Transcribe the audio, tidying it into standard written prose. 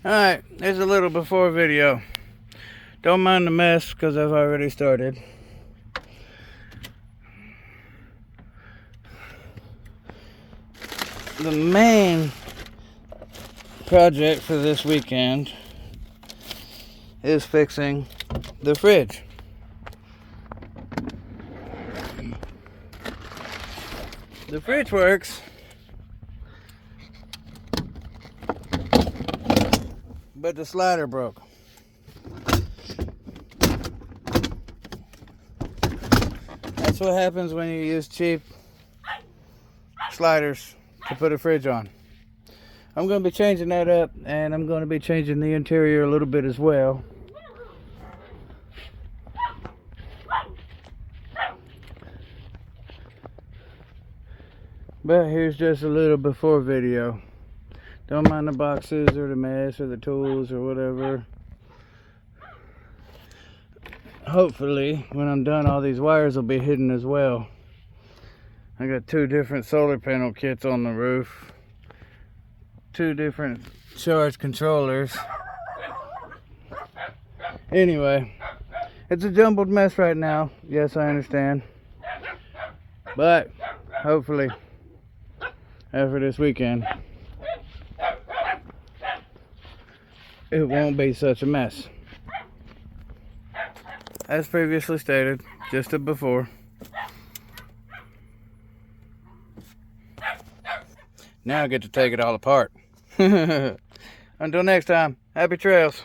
Alright, here's a little before video. Don't mind the mess because I've already started. The main project for this weekend is fixing the fridge. The fridge works, but the slider broke. That's what happens when you use cheap sliders to put a fridge on. I'm going to be changing that up, and I'm going to be changing the interior a little bit as well. But here's just a little before video. Don't mind the boxes or the mess or the tools or whatever. Hopefully, when I'm done, all these wires will be hidden as well. I got 2 different solar panel kits on the roof. 2 different charge controllers. Anyway, it's a jumbled mess right now. Yes, I understand. But, hopefully, after this weekend, it won't be such a mess. As previously stated, just a before. Now I get to take it all apart. Until next time, happy trails.